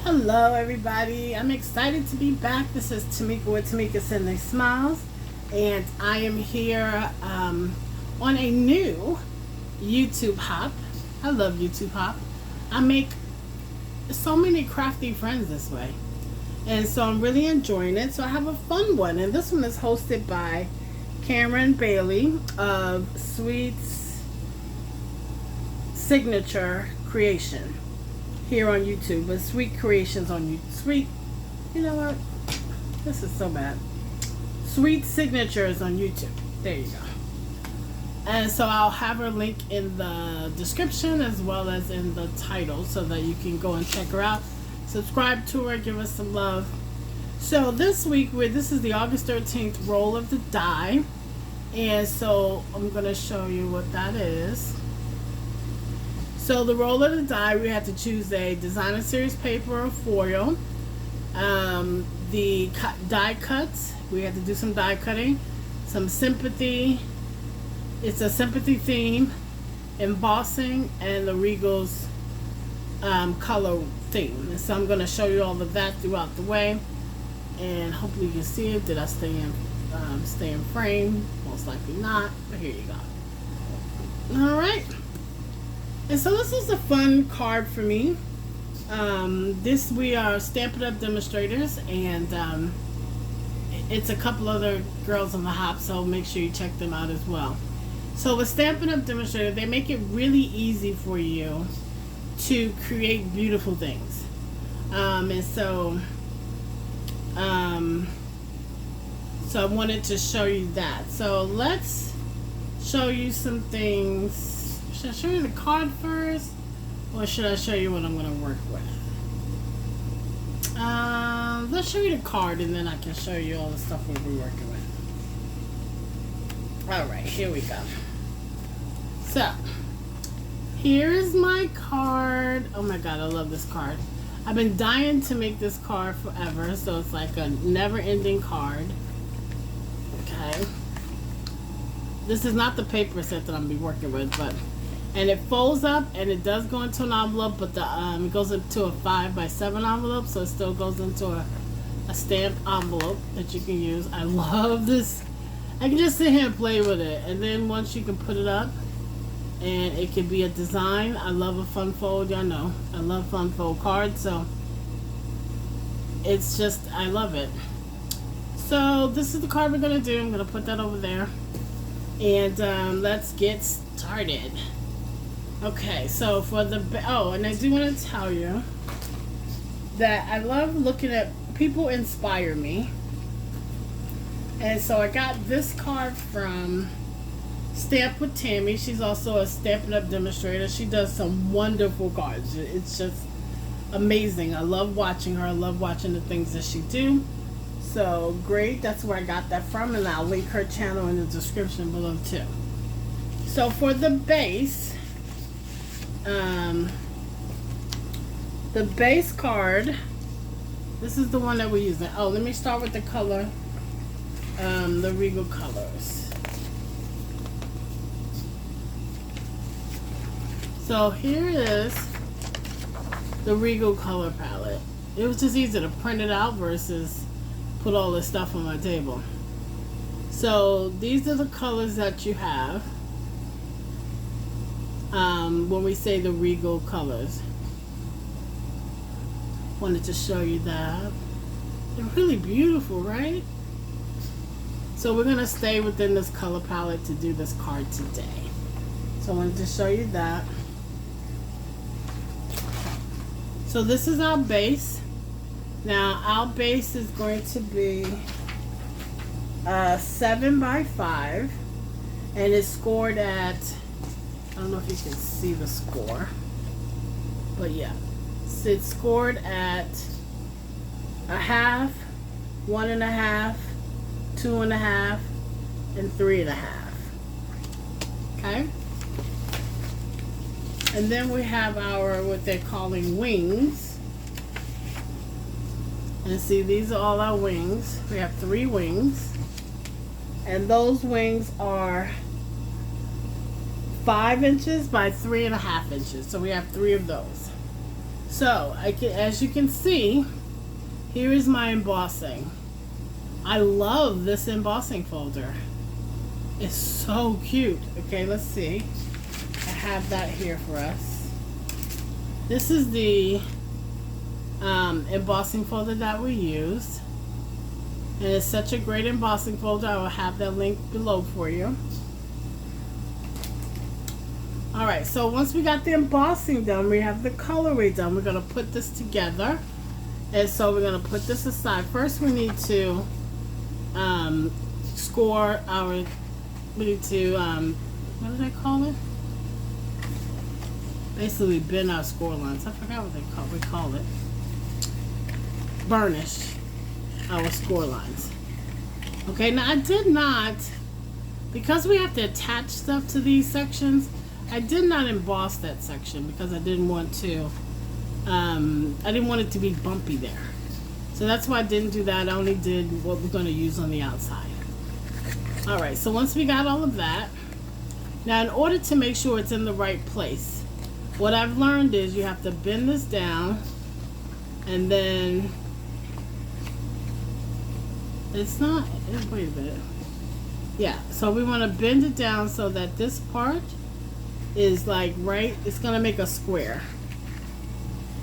Hello, everybody. I'm excited to be back. This is Tamika with Tamika Sending Smiles, and I am here on a new YouTube hop. I love YouTube hop. I make so many crafty friends this way, and so I'm really enjoying it. So I have a fun one, and this one is hosted by Cameron Bailey of Sweet's Signature Creation here on YouTube, but Sweet Creations on YouTube. Sweet, you know what? This is so bad. Sweet Signatures on YouTube. There you go. And so I'll have her link in the description as well as in the title so that you can go and check her out. Subscribe to her, give us some love. So this week, this is the August 13th roll of the die. And so I'm going to show you what that is. So the roll of the die, we had to choose a designer series paper or foil. The die cuts, we had to do some die cutting. Some sympathy, it's a sympathy theme, embossing, and the Regal's color theme. And so I'm going to show you all of that throughout the way. And hopefully you can see it. Did I stay in frame? Most likely not, but here you go. Alright. And so this is a fun card for me. We are Stampin' Up! Demonstrators, and it's a couple other girls on the hop, so make sure you check them out as well. So with Stampin' Up! Demonstrator, they make it really easy for you to create beautiful things. So I wanted to show you that. So let's show you some things. Should I show you the card first, or should I show you what I'm going to work with? Let's show you the card, and then I can show you all the stuff we'll be working with. Alright, here we go. So, here's my card. Oh my god, I love this card. I've been dying to make this card forever, so it's like a never-ending card. Okay. This is not the paper set that I'm going to be working with, and it folds up, and it does go into an envelope, but it goes into a 5x7 envelope, so it still goes into a stamped envelope that you can use. I love this. I can just sit here and play with it, and then once you can put it up, and it can be a design. I love a fun fold. Y'all know I love fun fold cards, so it's just, I love it. So this is the card we're going to do. I'm going to put that over there, and let's get started. Okay, so for the, and I do want to tell you that I love looking at people inspire me. And so I got this card from Stamp with Tammy. She's also a Stampin' Up! Demonstrator. She does some wonderful cards. It's just amazing. I love watching her. I love watching the things that she do. So great. That's where I got that from, and I'll link her channel in the description below too. So for the base, the base card, this is the one that we're using. Oh, let me start with the color, the Regal colors. So here is the Regal color palette. It was just easy to print it out versus put all this stuff on my table. So these are the colors that you have when we say the Regal colors. Wanted to show you that. They're really beautiful, right? So we're going to stay within this color palette to do this card today. So I wanted to show you that. So this is our base. Now our base is going to be 7x5, and it's scored at, I don't know if you can see the score, but yeah, so it's scored at 1/2, 1.5, 2.5, and 3.5. Okay, and then we have our, what they're calling wings. And see, these are all our wings. We have 3 wings, and those wings are 5 inches by 3.5 inches. So we have 3 of those. So as you can see, here is my embossing. I love this embossing folder. It's so cute. Okay, let's see. I have that here for us. This is the embossing folder that we used. And it's such a great embossing folder. I will have that link below for you. Alright, so once we got the embossing done, we have the colorway done. We're going to put this together. And so we're going to put this aside. First we need to score our, we need to, what did I call it? Basically bend our score lines. I forgot what we call it. Burnish our score lines. Okay, now I did not, because we have to attach stuff to these sections, I did not emboss that section because I didn't want to, I didn't want it to be bumpy there. So that's why I didn't do that. I only did what we're going to use on the outside. Alright, so once we got all of that, now in order to make sure it's in the right place, what I've learned is you have to bend this down, and then it's not, wait a minute. Yeah, so we want to bend it down so that this part is like right, it's going to make a square.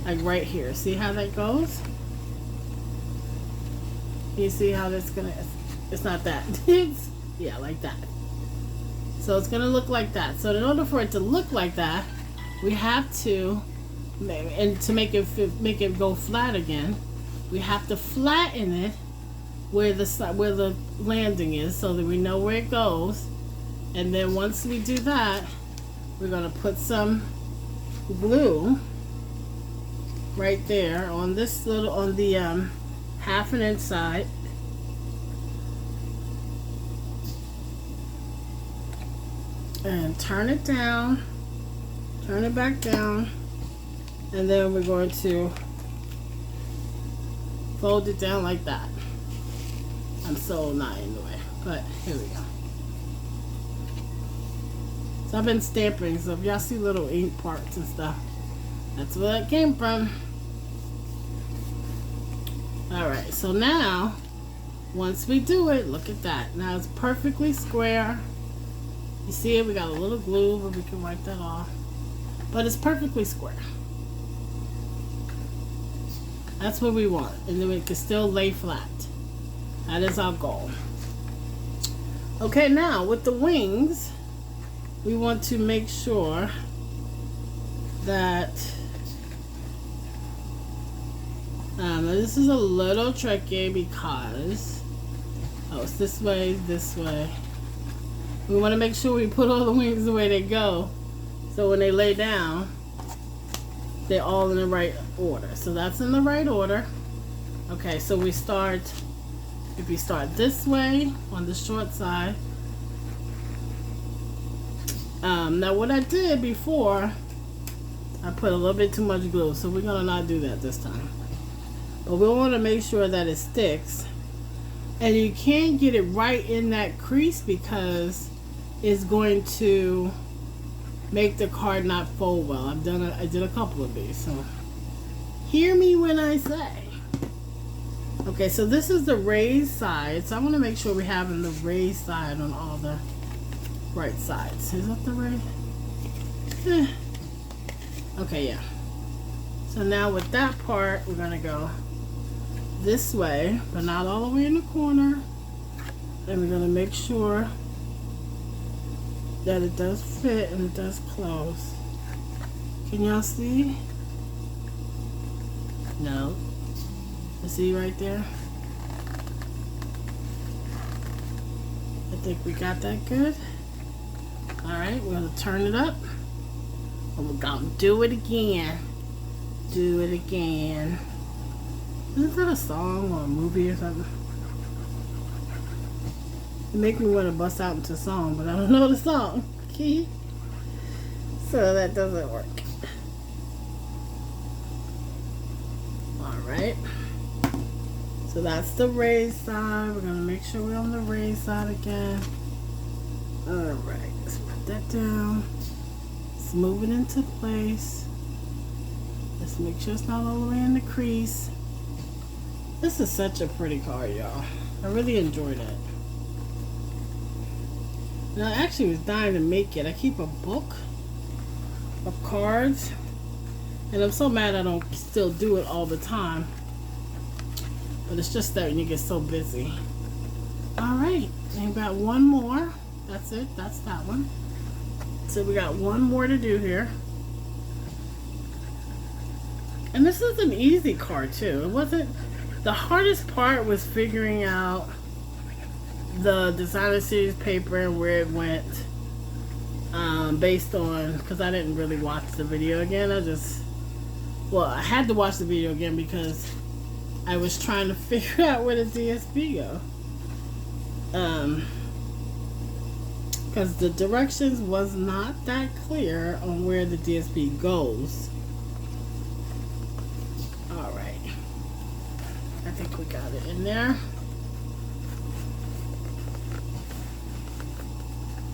Like right here. See how that goes? You see how that's going to, it's not that. It's, yeah, like that. So it's going to look like that. So in order for it to look like that, we have to, and to make it go flat again, we have to flatten it where the landing is so that we know where it goes. And then once we do that, we're going to put some glue right there on this little, on the 1/2 inch side. And turn it down, turn it back down, and then we're going to fold it down like that. I'm so not in the way, but here we go. So I've been stamping, so if y'all see little ink parts and stuff, that's where that came from. Alright, so now, once we do it, look at that. Now it's perfectly square. You see it, we got a little glue, but we can wipe that off. But it's perfectly square. That's what we want. And then we can still lay flat. That is our goal. Okay, now with the wings, we want to make sure that this is a little tricky because it's this way. We want to make sure we put all the wings the way they go, so when they lay down, they're all in the right order. So that's in the right order. Okay, so we start, if we start this way on the short side. Now what I did before, I put a little bit too much glue, so we're gonna not do that this time. But we want to make sure that it sticks, and you can't get it right in that crease because it's going to make the card not fold well. I did a couple of these, so hear me when I say. Okay, so this is the raised side, so I want to make sure we have the raised side on all the right sides. Is that the right? Okay, yeah. So now with that part, we're gonna go this way, but not all the way in the corner. And we're gonna make sure that it does fit and it does close. Can y'all see? No. You see right there? I think we got that good. Alright, we're gonna turn it up. And we're gonna do it again. Do it again. Isn't that a song or a movie or something? It makes me want to bust out into song, but I don't know the song. Okay? So that doesn't work. Alright. So that's the raised side. We're going to make sure we're on the raised side again. Alright. Let's put that down. Let's move it into place. Just make sure it's not all the way in the crease. This is such a pretty card, y'all. I really enjoyed it. And I actually was dying to make it. I keep a book of cards, and I'm so mad I don't still do it all the time. But it's just that when you get so busy. Alright, and we got one more. That's it. That's that one. So we got one more to do here. And this is an easy card too. It wasn't, the hardest part was figuring out the designer series paper and where it went, based on, because I didn't really watch the video again. I had to watch the video again because I was trying to figure out where the DSP go. Because the directions was not that clear on where the DSP goes. Alright. I think we got it in there.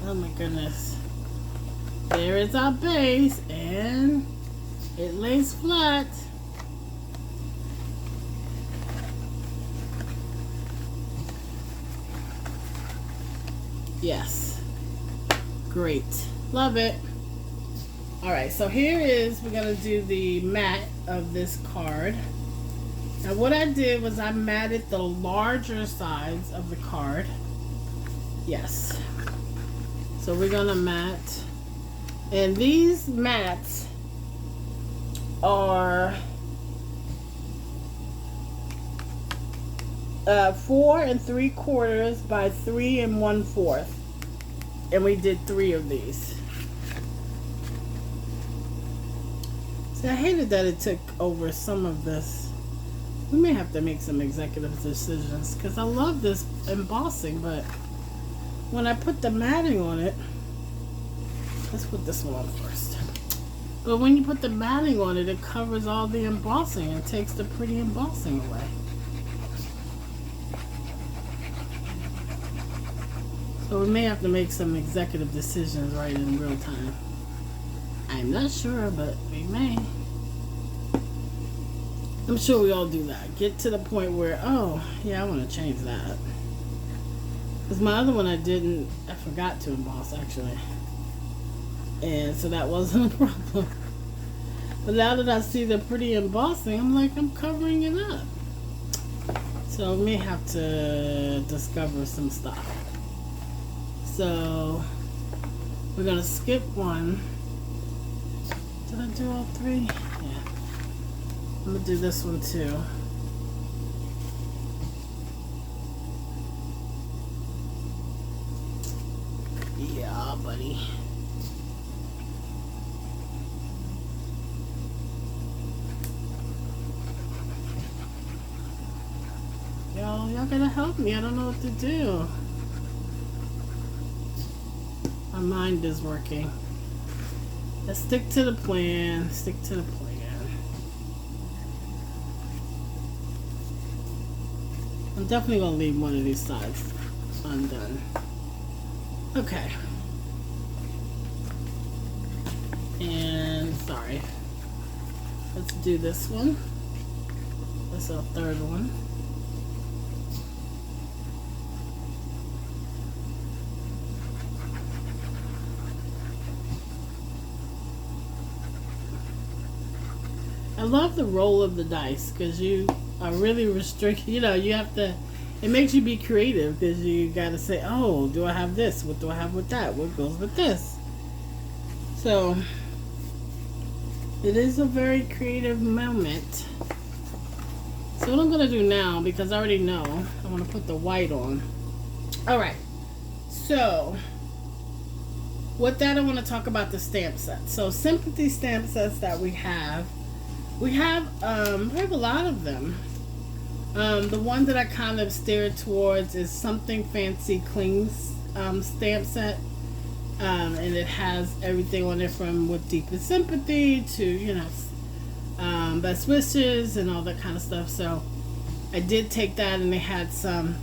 Oh my goodness. There is our base, and it lays flat. Yes. Great. Love it. Alright, so here is, we're going to do the mat of this card. Now what I did was I matted the larger sides of the card. Yes. So we're going to mat. And these mats are 4 3/4 by 3 1/4. And we did 3 of these. See, I hated that it took over some of this. We may have to make some executive decisions because I love this embossing, but when I put the matting on it, let's put this one on first. But when you put the matting on it, it covers all the embossing and takes the pretty embossing away. So we may have to make some executive decisions right in real time. I'm not sure, but we may. I'm sure we all do that. Get to the point where, oh, yeah, I want to change that. Because my other one I forgot to emboss actually. And so that wasn't a problem. But now that I see the pretty embossing, I'm like, I'm covering it up. So we may have to discover some stuff. So we're going to skip one. Did I do all 3? Yeah. I'm going to do this one too. Yeah, buddy. Y'all gotta help me. I don't know what to do. My mind is working. Let's stick to the plan. Stick to the plan. I'm definitely gonna leave one of these sides undone. Okay. And sorry. Let's do this one. That's our third one. I love the roll of the dice because you are really restricted. You know, you have to, it makes you be creative because you got to say, oh, do I have this? What do I have with that? What goes with this? So, it is a very creative moment. So what I'm going to do now, because I already know, I want to put the white on. Alright, so with that I want to talk about the stamp set. So sympathy stamp sets that we have a lot of them. The one that I kind of steered towards is Something Fancy Clings stamp set. And it has everything on it from With Deepest Sympathy to, you know, Best Wishes and all that kind of stuff. So I did take that, and they had some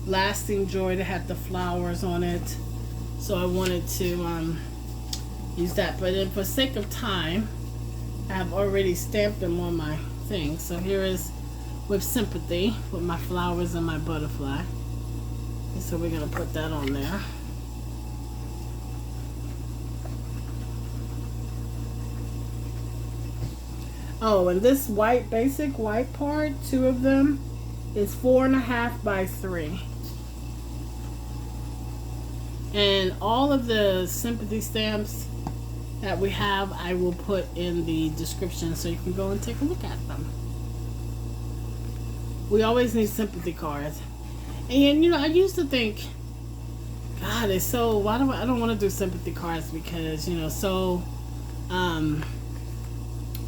Lasting Joy that had the flowers on it. So I wanted to use that. But then for sake of time, I have already stamped them on my thing. So here is with sympathy with my flowers and my butterfly. And so we're going to put that on there. Oh, and this white, basic white part, 2 of them, is 4.5 by 3. And all of the sympathy stamps that we have, I will put in the description so you can go and take a look at them. We always need sympathy cards. And, you know, I used to think, God, it's so, why do I don't want to do sympathy cards because, you know, so,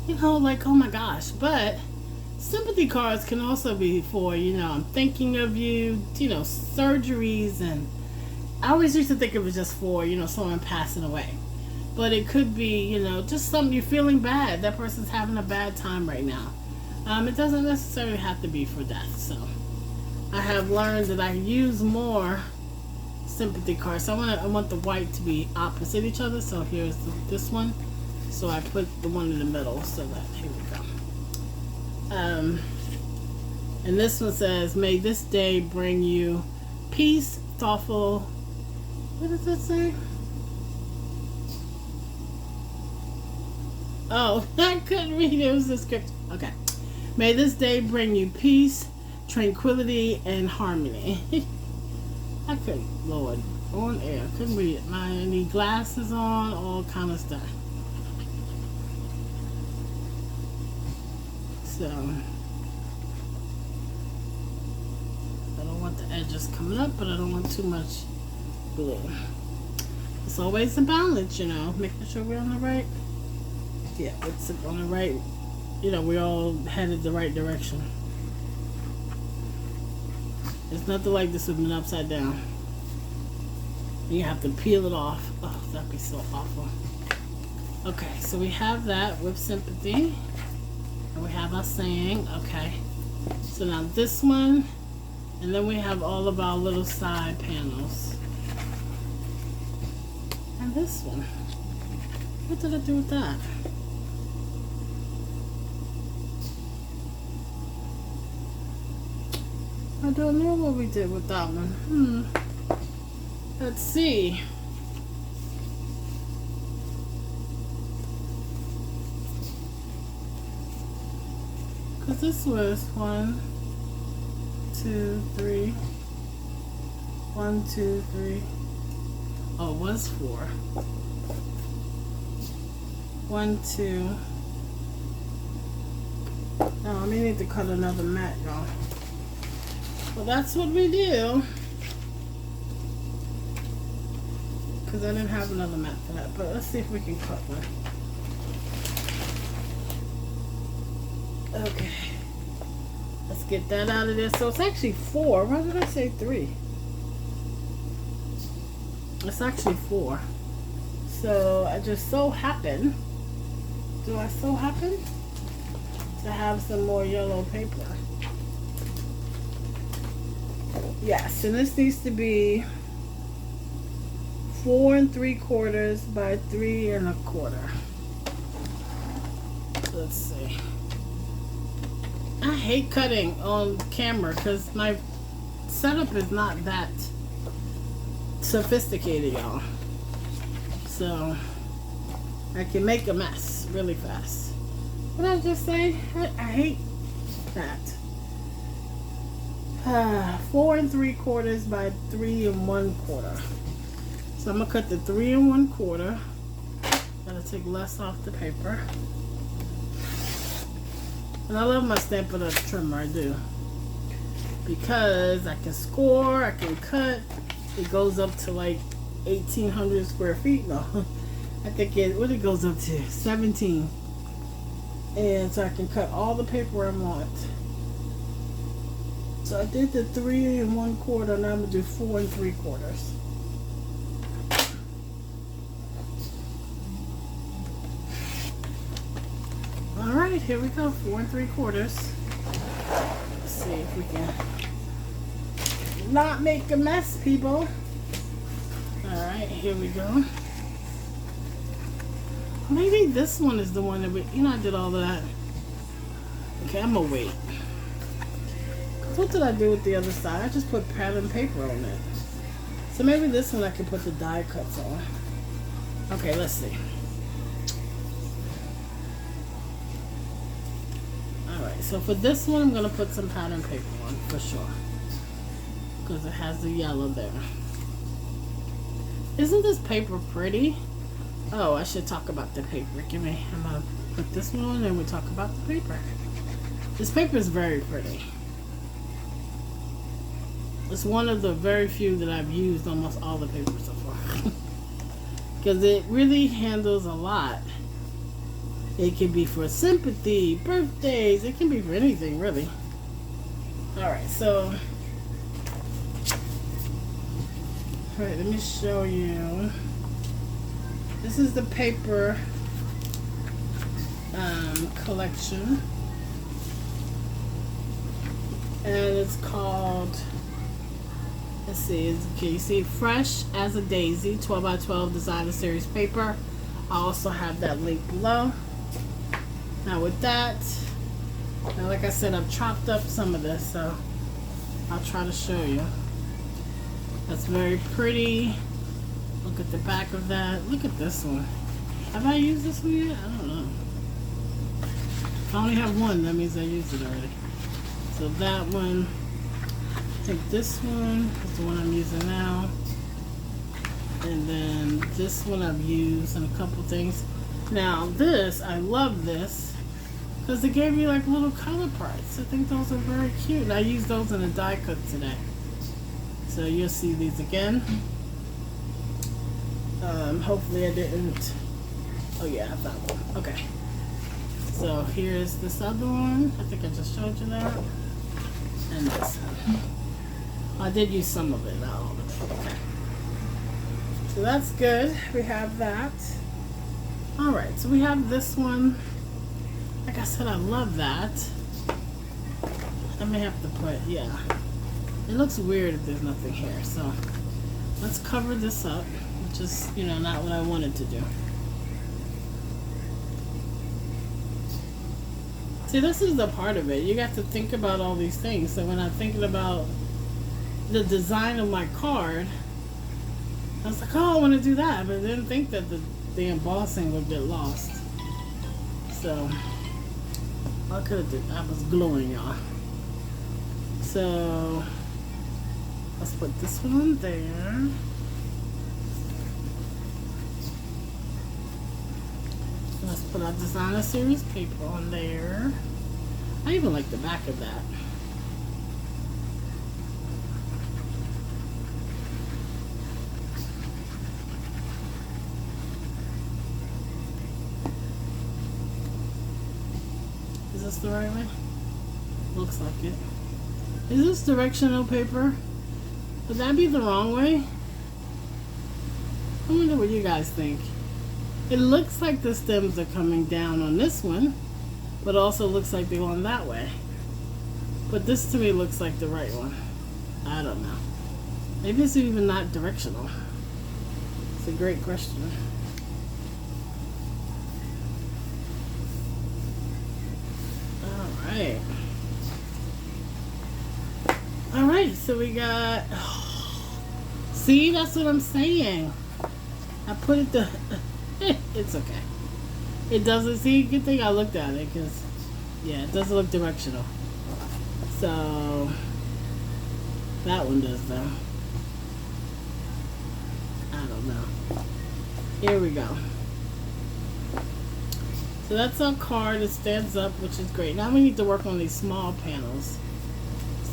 you know, like, oh my gosh. But sympathy cards can also be for, you know, I'm thinking of you, you know, surgeries. And I always used to think it was just for, you know, someone passing away. But it could be, you know, just something you're feeling bad. That person's having a bad time right now. It doesn't necessarily have to be for death. So I have learned that I use more sympathy cards. So I want the white to be opposite each other. So here's this one. So I put the one in the middle so that, here we go. And this one says, may this day bring you peace, thoughtful, what does that say? Oh, I couldn't read it. It was the script. Okay. May this day bring you peace, tranquility, and harmony. I couldn't, Lord, on air. Couldn't read it. I need glasses on, all kind of stuff. So, I don't want the edges coming up, but I don't want too much glue. It's always a balance, you know, making sure we're on the right. Yeah, it's on the right, you know, we're all headed the right direction. It's nothing like this would have been upside down. You have to peel it off. Oh, that'd be so awful. Okay, so we have that with sympathy. And we have our saying. Okay. So now this one, and then we have all of our little side panels. And this one. What did I do with that? I don't know what we did with that one. Let's see. Because this was 1, 2, 3. 1, 2, 3. Oh, it was 4. 1, 2. Now, I may need to cut another mat, y'all. Well, that's what we do. Because I didn't have another mat for that. But let's see if we can cut one. Okay. Let's get that out of there. So it's actually 4. Why did I say 3? It's actually 4. So I just so happen. Do I so happen to have some more yellow paper? Yes, and this needs to be 4 3/4 by 3 1/4. Let's see. I hate cutting on camera because my setup is not that sophisticated, y'all. So I can make a mess really fast. What did I just say? I hate that. 4 3/4 by 3 1/4. So I'm gonna cut the 3 1/4. Gotta take less off the paper. And I love my Stampin' Up! Trimmer, I do. Because I can score, I can cut. It goes up to like 1,800 square feet. No, I think what it goes up to? 17. And so I can cut all the paper I want. So I did the 3 1/4, now I'm gonna do 4 3/4. All right, here we go, 4 3/4. Let's see if we can not make a mess, people. All right, here we go. maybe this one is the one that I did all of that. Okay, I'm gonna wait. What did I do with the other side? I just put pattern paper on it. So maybe this one I can put the die cuts on. Okay, let's see. Alright, so for this one I'm gonna put some pattern paper on for sure. Because it has the yellow there. Isn't this paper pretty? Oh, I should talk about the paper. I'm gonna put this one on and we'll talk about the paper. This paper is very pretty. It's one of the very few that I've used almost all the paper so far. Because it really handles a lot. It can be for sympathy, birthdays, it can be for anything really. Alright, so alright, let me show you. This is the paper collection. And it's called, let's see, can you see Fresh as a Daisy 12x12 Designer Series paper. I also have that link below. Now with that, now like I said, I've chopped up some of this, so I'll try to show you. That's very pretty. Look at the back of that. Look at this one. Have I used this one yet? I don't know. If I only have one, that means I used it already. So that one, I think this one is the one I'm using now. And then this one I've used in a couple things. Now this, I love this because they gave me like little color parts. I think those are very cute. And I used those in a die cut today. So you'll see these again. Hopefully I didn't. Oh yeah, I found one. Okay. So here's this other one. I think I just showed you that. And this one. I did use some of it, not all of it. Okay. So that's good. We have that. Alright, so we have this one. Like I said, I love that. I may have to put, yeah. It looks weird if there's nothing here. So let's cover this up, which is, not what I wanted to do. See, this is the part of it. You got to think about all these things. So when I'm thinking about the design of my card, I was like, oh, I want to do that. But I didn't think that the embossing would get lost. So I could have did that. Was gluing, y'all. So let's put this one on there. Let's put our Designer Series paper on there. I even like the back of that. Is this the right way? Looks like it. Is this directional paper? Would that be the wrong way? I wonder what you guys think. It looks like the stems are coming down on this one, but also looks like they're going that way. But this to me looks like the right one. I don't know. Maybe it's even not directional. It's a great question. Alright. Alright, so we got... See, that's what I'm saying. I put it the... It's okay. It doesn't, see, good thing I looked at it, because, yeah, it doesn't look directional. So, that one does, though. I don't know. Here we go. So that's our card. It stands up, which is great. Now we need to work on these small panels.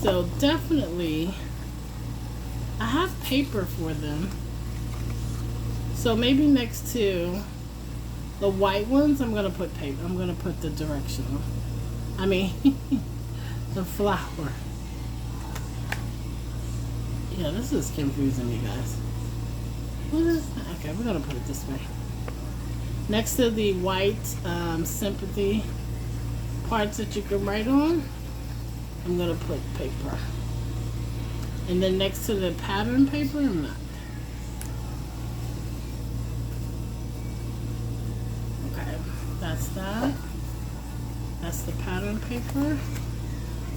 So, definitely, I have paper for them. So maybe next to the white ones, I'm going to put paper. I'm going to put the directional. I mean, the flower. Yeah, this is confusing me, guys. What is that? Okay, we're going to put it this way. Next to the white sympathy parts that you can write on, I'm going to put paper. And then next to the pattern paper, I'm not. That's that. That's the pattern paper.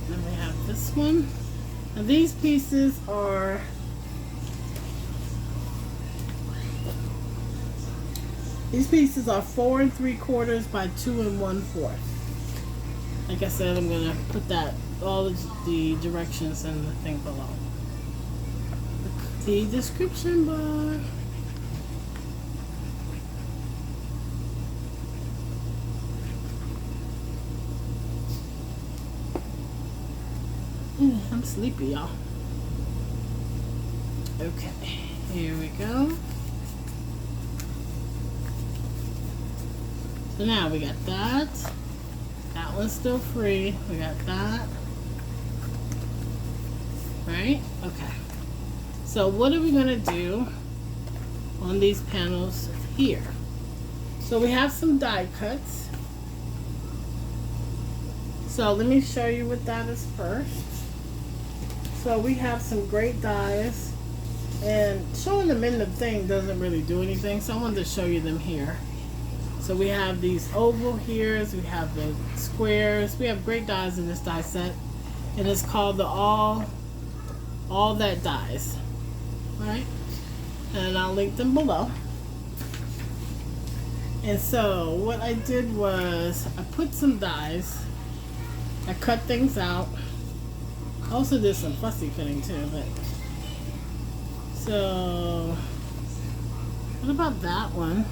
Then we have this one. Now these pieces are These pieces are 4 3/4 by 2 1/4. Like I said, I'm gonna put that all of the directions in the thing below. The description bar. I'm sleepy, y'all. Okay, here we go. So now we got that. That one's still free. We got that. Right? Okay. So what are we going to do on these panels here? So we have some die cuts. So let me show you what that is first. So we have some great dies, and showing them in the thing doesn't really do anything, so I wanted to show you them here. So we have these oval here's, we have the squares, we have great dies in this die set, and it's called the all that dies, right? And I'll link them below. And so what I did was I put some dies, I cut things out. I also did some fussy cutting too, but so what about that one?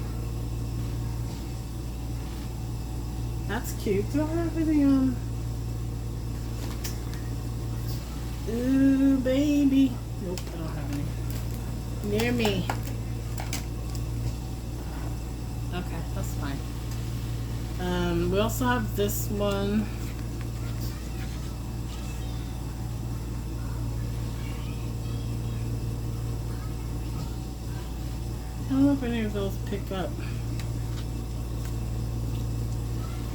That's cute. Do I have any ooh baby. Nope, I don't have any. Near me. Okay, that's fine. We also have this one. I don't know if any of those pick up.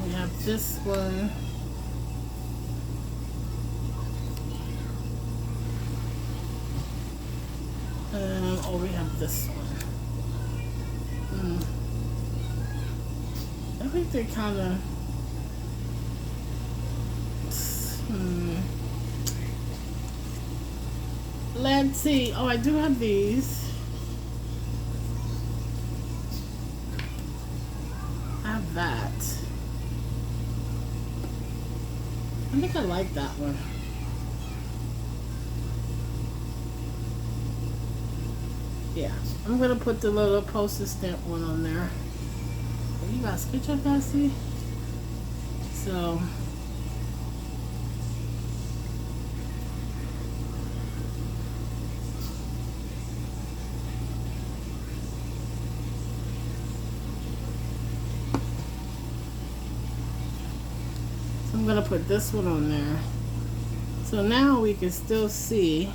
We have this one. Oh, we have this one. I think they kind of. Let's see. Oh, I do have these. I have that. I think I like that one. Yeah, I'm gonna put the little postage stamp one on there. Oh, you got sketch up, Bessie? So I'm gonna put this one on there. So now we can still see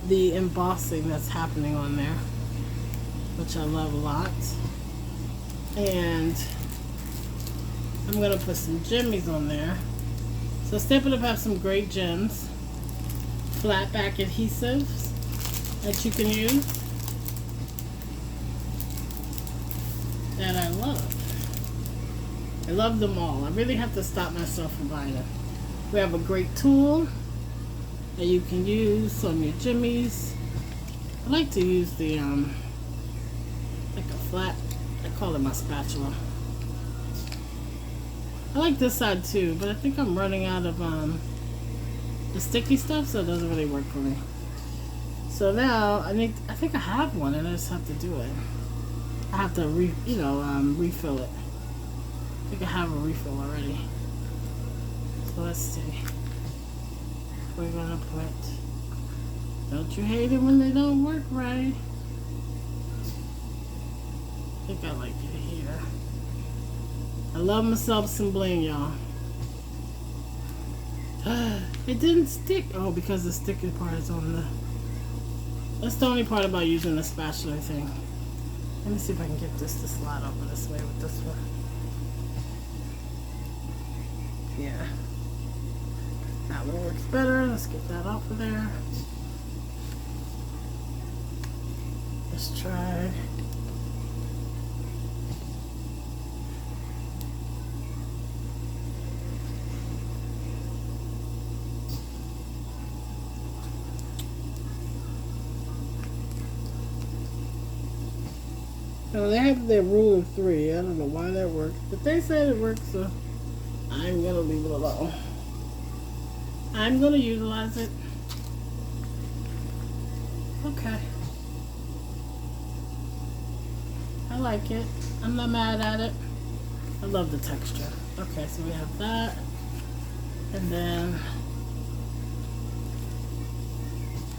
the embossing that's happening on there, which I love a lot. And I'm gonna put some jimmies on there. So Stampin' Up! Have some great gems, flat back adhesives that you can use that I love. I love them all. I really have to stop myself from buying them. We have a great tool that you can use on your jimmies. I like to use the like a flat, I call it my spatula. I like this side too, but I think I'm running out of the sticky stuff, so it doesn't really work for me. So now I think I have one, and I just have to do it. I have to refill it. I think I have a refill already. So let's see. We're gonna put. Don't you hate it when they don't work right? I think I like it here. I love myself some bling, y'all. It didn't stick. Oh, because the sticky part is on the. That's the only part about using the spatula thing. Let me see if I can get this to slide over this way with this one. Yeah. That one works better. Let's get that off of there. Let's try. So they have their rule of 3. I don't know why that works, but they said it works, so I'm gonna leave it alone. I'm gonna utilize it. Okay. I like it. I'm not mad at it. I love the texture. Okay, so we have that. And then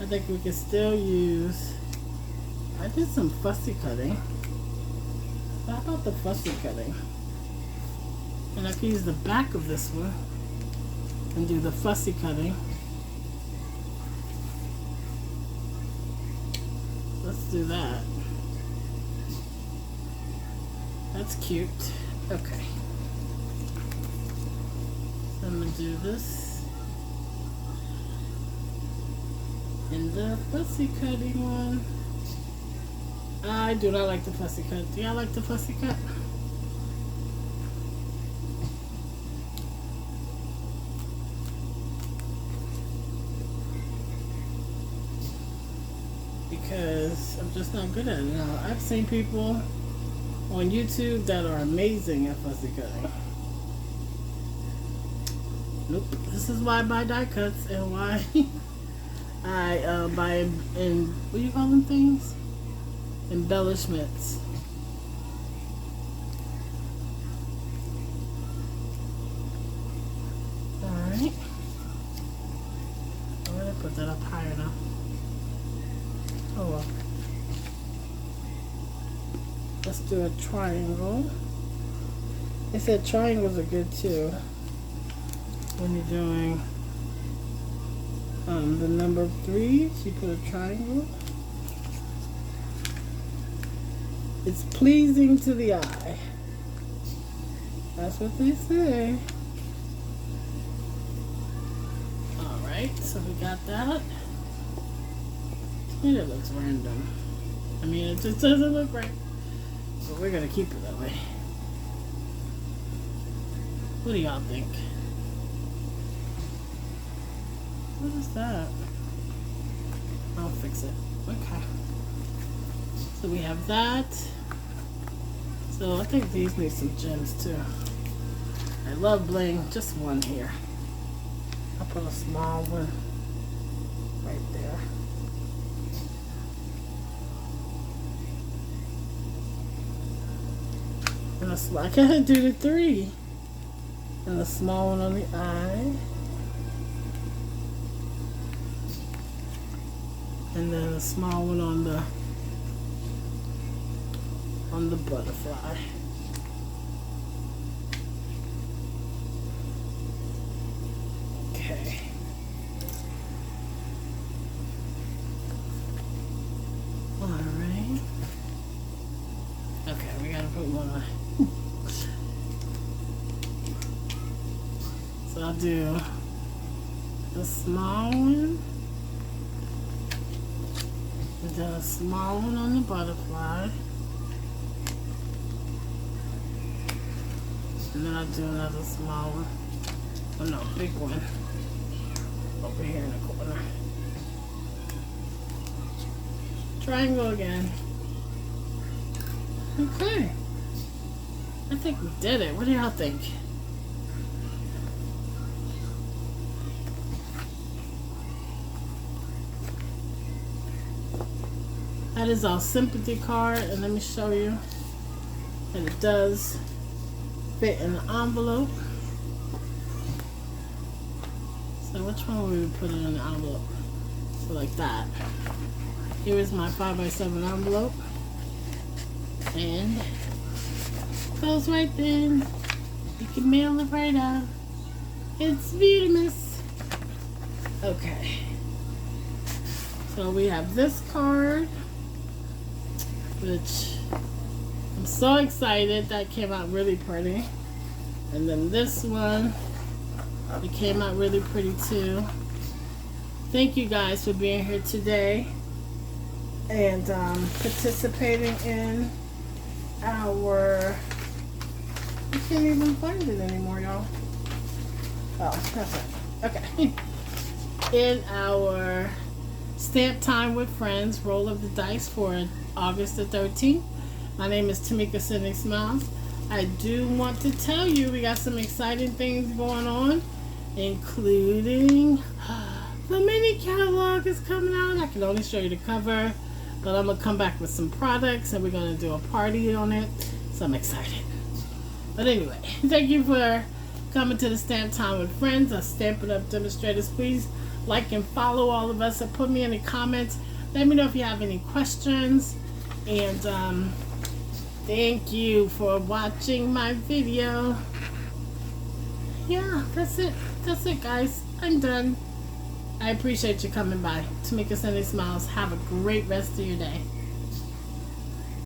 I think we can still use, I did some fussy cutting. How about the fussy cutting? And I can use the back of this one and do the fussy cutting. Let's do that. That's cute. Okay. So I'm gonna do this. And the fussy cutting one. I do not like the fussy cut. Do y'all like the fussy cut? Because I'm just not good at it. Now, I've seen people on YouTube that are amazing at fussy cutting. Nope. This is why I buy die cuts and why I buy in, what do you call them things? Embellishments. Alright. I'm going to put that up higher now. Oh well. Let's do a triangle. They said triangles are good too when you're doing the number 3. You put a triangle. It's pleasing to the eye. That's what they say. Alright, so we got that. And it looks random. I mean, it just doesn't look right. But we're going to keep it that way. What do y'all think? What is that? I'll fix it. Okay. So we have that. So I think these need some gems too. I love bling. Just one here. I'll put a small one right there. And I gotta do the 3. And the small one on the eye. And then a small one on the butterfly. Okay. Alright. Okay, we gotta put one on. So I'll do the small one. And then a small one on the butterfly. And then I'll do another small one. Oh no, big one. Over here in the corner. Triangle again. Okay. I think we did it. What do y'all think? That is our sympathy card, and let me show you that it does fit in the envelope. So which one would we put it in the envelope? So like that. Here is my 5x7 envelope. And it goes right in. You can mail it right out. It's beautimous. Okay. So we have this card, which I'm so excited. That came out really pretty. And then this one, it came out really pretty too. Thank you guys for being here today and participating in our, I can't even find it anymore, y'all. Oh, that's it. Okay. In our Stamp Time with Friends roll of the dice for August the 13th. My name is Tamika Sydney Smiles. I do want to tell you we got some exciting things going on, including the mini catalog is coming out. I can only show you the cover, but I'm going to come back with some products and we're going to do a party on it. So I'm excited. But anyway, thank you for coming to the Stamp Time with Friends, our Stampin' Up! Demonstrators. Please like and follow all of us, or put me in the comments. Let me know if you have any questions. And thank you for watching my video. Yeah, that's it. That's it, guys. I'm done. I appreciate you coming by. Tamika Sydney Smiles. Have a great rest of your day.